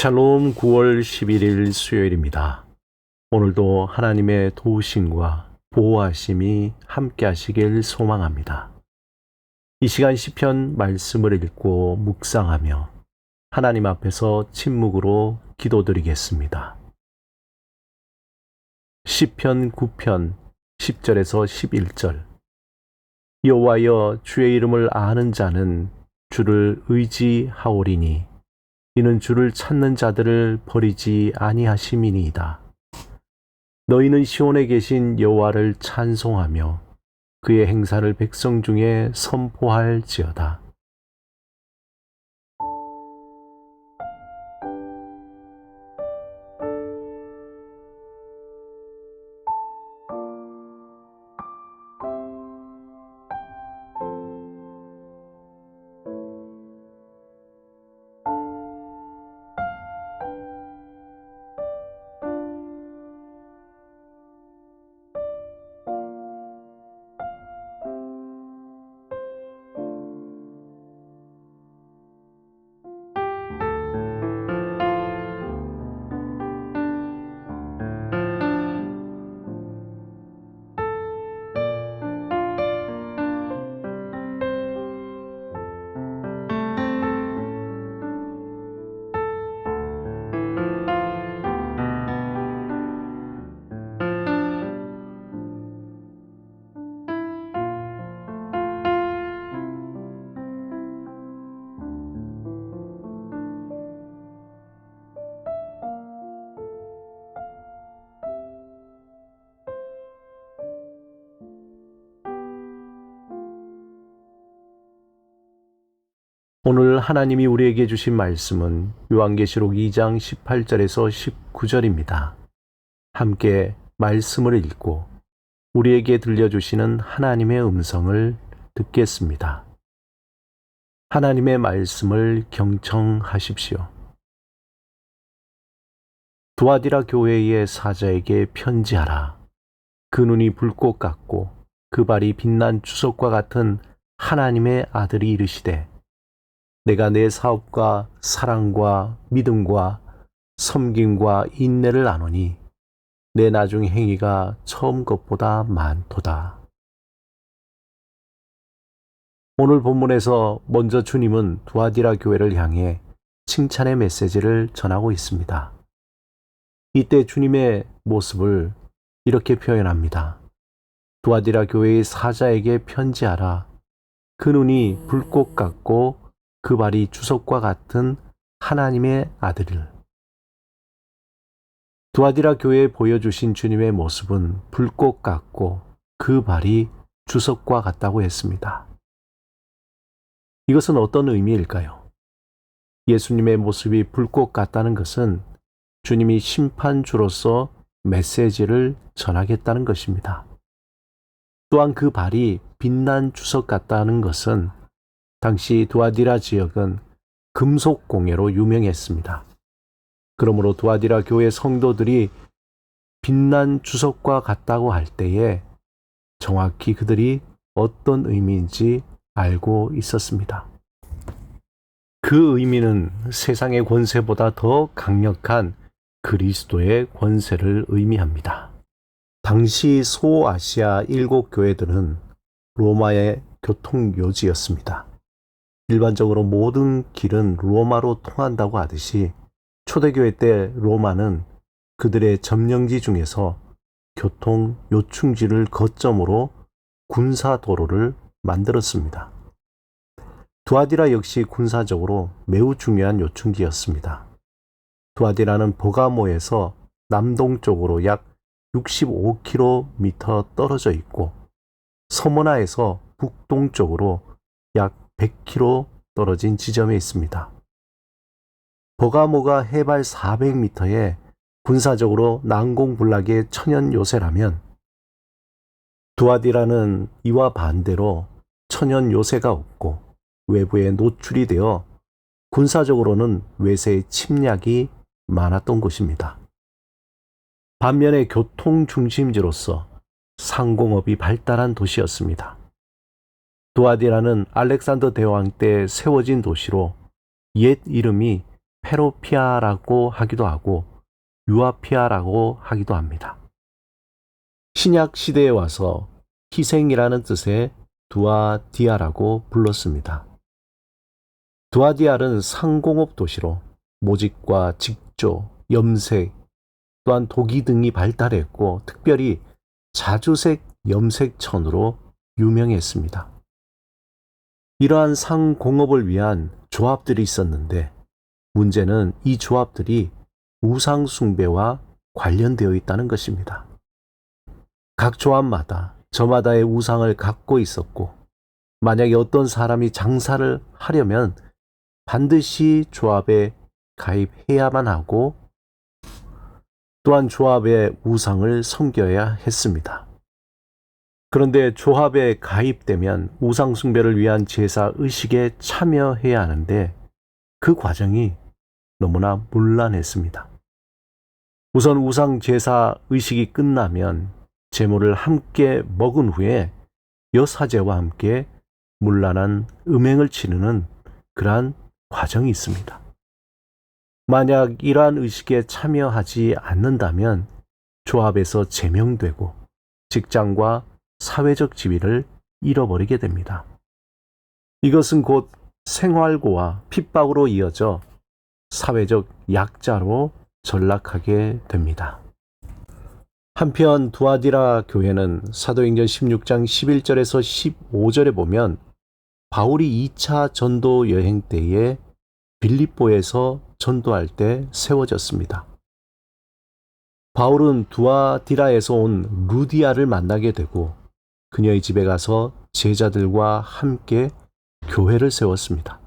샬롬 9월 11일 수요일입니다. 오늘도 하나님의 도우심과 보호하심이 함께 하시길 소망합니다. 이 시간 시편 말씀을 읽고 묵상하며 하나님 앞에서 침묵으로 기도드리겠습니다. 시편 9편 10절에서 11절. 여호와여, 주의 이름을 아는 자는 주를 의지하오리니 이는 주를 찾는 자들을 버리지 아니하심이니이다. 너희는 시온에 계신 여호와를 찬송하며 그의 행사를 백성 중에 선포할지어다. 오늘 하나님이 우리에게 주신 말씀은 요한계시록 2장 18절에서 19절입니다. 함께 말씀을 읽고 우리에게 들려주시는 하나님의 음성을 듣겠습니다. 하나님의 말씀을 경청하십시오. 두아디라 교회의 사자에게 편지하라. 그 눈이 불꽃 같고 그 발이 빛난 주석과 같은 하나님의 아들이 이르시되, 내가 내 사업과 사랑과 믿음과 섬김과 인내를 아노니 내 나중 행위가 처음 것보다 많도다. 오늘 본문에서 먼저 주님은 두아디라 교회를 향해 칭찬의 메시지를 전하고 있습니다. 이때 주님의 모습을 이렇게 표현합니다. 두아디라 교회의 사자에게 편지하라. 그 눈이 불꽃 같고 그 발이 주석과 같은 하나님의 아들을. 두아디라 교회에 보여주신 주님의 모습은 불꽃 같고 그 발이 주석과 같다고 했습니다. 이것은 어떤 의미일까요? 예수님의 모습이 불꽃 같다는 것은 주님이 심판주로서 메시지를 전하겠다는 것입니다. 또한 그 발이 빛난 주석 같다는 것은 당시 두아디라 지역은 금속 공예로 유명했습니다. 그러므로 두아디라 교회 성도들이 빛난 주석과 같다고 할 때에 정확히 그들이 어떤 의미인지 알고 있었습니다. 그 의미는 세상의 권세보다 더 강력한 그리스도의 권세를 의미합니다. 당시 소아시아 7교회들은 로마의 교통요지였습니다. 일반적으로 모든 길은 로마로 통한다고 하듯이 초대교회 때 로마는 그들의 점령지 중에서 교통 요충지를 거점으로 군사도로를 만들었습니다. 두아디라 역시 군사적으로 매우 중요한 요충지였습니다. 두아디라는 버가모에서 남동쪽으로 약 65km 떨어져 있고 서모나에서 북동쪽으로 약 100km 떨어진 지점에 있습니다. 버가모가 해발 400m에 군사적으로 난공불락의 천연 요새라면 두아디라는 이와 반대로 천연 요새가 없고 외부에 노출이 되어 군사적으로는 외세의 침략이 많았던 곳입니다. 반면에 교통 중심지로서 상공업이 발달한 도시였습니다. 두아디라는 알렉산더 대왕 때 세워진 도시로 옛 이름이 페로피아라고 하기도 하고 유아피아라고 하기도 합니다. 신약 시대에 와서 희생이라는 뜻의 두아디아라고 불렀습니다. 두아디알은 상공업 도시로 모직과 직조, 염색, 또한 도기 등이 발달했고 특별히 자주색 염색천으로 유명했습니다. 이러한 상공업을 위한 조합들이 있었는데 문제는 이 조합들이 우상 숭배와 관련되어 있다는 것입니다. 각 조합마다 저마다의 우상을 갖고 있었고 만약에 어떤 사람이 장사를 하려면 반드시 조합에 가입해야만 하고 또한 조합의 우상을 섬겨야 했습니다. 그런데 조합에 가입되면 우상 숭배를 위한 제사 의식에 참여해야 하는데 그 과정이 너무나 문란했습니다. 우선 우상 제사 의식이 끝나면 제물을 함께 먹은 후에 여사제와 함께 문란한 음행을 치르는 그러한 과정이 있습니다. 만약 이러한 의식에 참여하지 않는다면 조합에서 제명되고 직장과 사회적 지위를 잃어버리게 됩니다. 이것은 곧 생활고와 핍박으로 이어져 사회적 약자로 전락하게 됩니다. 한편 두아디라 교회는 사도행전 16장 11절에서 15절에 보면 바울이 2차 전도 여행 때에 빌립보에서 전도할 때 세워졌습니다. 바울은 두아디라에서 온 루디아를 만나게 되고 그녀의 집에 가서 제자들과 함께 교회를 세웠습니다.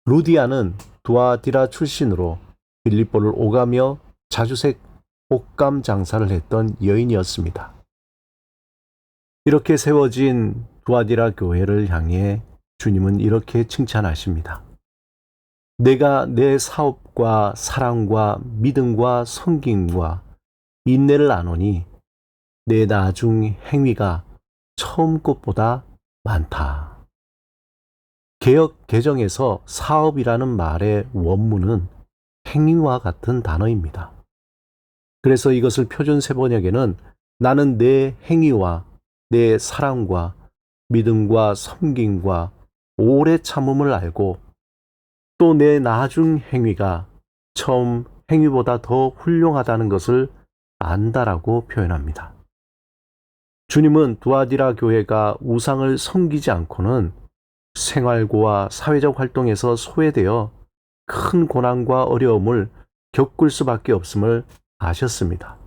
루디아는 두아디라 출신으로 빌립보를 오가며 자주색 옷감 장사를 했던 여인이었습니다. 이렇게 세워진 두아디라 교회를 향해 주님은 이렇게 칭찬하십니다. 내가 내 사업과 사랑과 믿음과 섬김과 인내를 아노니 내 나중 행위가 처음 것보다 많다. 개역 개정에서 사업이라는 말의 원문은 행위와 같은 단어입니다. 그래서 이것을 표준 세번역에는 나는 내 행위와 내 사랑과 믿음과 섬김과 오래 참음을 알고 또 내 나중 행위가 처음 행위보다 더 훌륭하다는 것을 안다라고 표현합니다. 주님은 두아디라 교회가 우상을 섬기지 않고는 생활고와 사회적 활동에서 소외되어 큰 고난과 어려움을 겪을 수밖에 없음을 아셨습니다.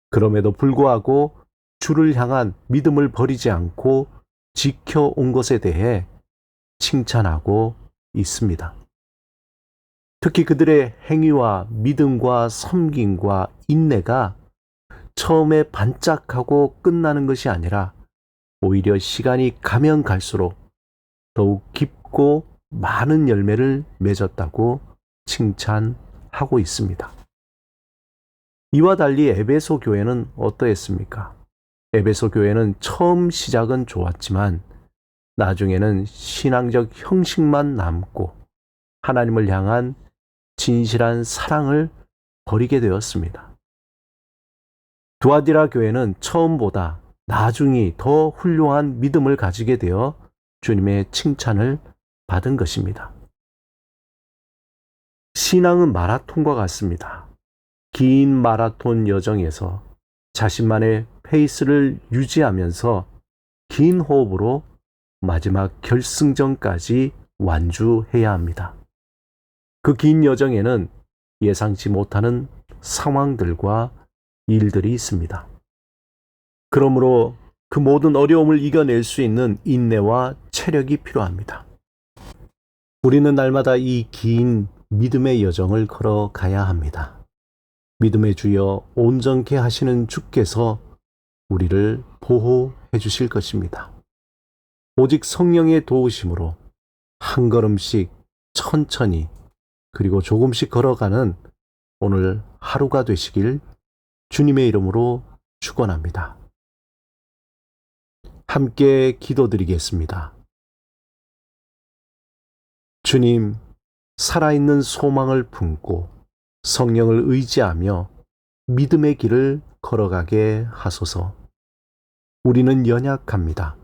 그럼에도 불구하고 주를 향한 믿음을 버리지 않고 지켜온 것에 대해 칭찬하고 있습니다. 특히 그들의 행위와 믿음과 섬김과 인내가 처음에 반짝하고 끝나는 것이 아니라 오히려 시간이 가면 갈수록 더욱 깊고 많은 열매를 맺었다고 칭찬하고 있습니다. 이와 달리 에베소 교회는 어떠했습니까? 에베소 교회는 처음 시작은 좋았지만 나중에는 신앙적 형식만 남고 하나님을 향한 진실한 사랑을 버리게 되었습니다. 두아디라 교회는 처음보다 나중이 더 훌륭한 믿음을 가지게 되어 주님의 칭찬을 받은 것입니다. 신앙은 마라톤과 같습니다. 긴 마라톤 여정에서 자신만의 페이스를 유지하면서 긴 호흡으로 마지막 결승전까지 완주해야 합니다. 그 긴 여정에는 예상치 못하는 상황들과 일들이 있습니다. 그러므로 그 모든 어려움을 이겨낼 수 있는 인내와 체력이 필요합니다. 우리는 날마다 이 긴 믿음의 여정을 걸어가야 합니다. 믿음의 주여 온전케 하시는 주께서 우리를 보호해 주실 것입니다. 오직 성령의 도우심으로 한 걸음씩 천천히 그리고 조금씩 걸어가는 오늘 하루가 되시길 주님의 이름으로 축원합니다. 함께 기도드리겠습니다. 주님, 살아있는 소망을 품고 성령을 의지하며 믿음의 길을 걸어가게 하소서. 우리는 연약합니다.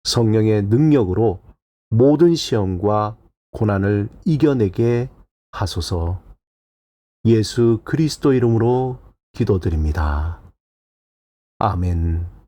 성령의 능력으로 모든 시험과 고난을 이겨내게 하소서. 예수 그리스도 이름으로 기도드립니다. 아멘.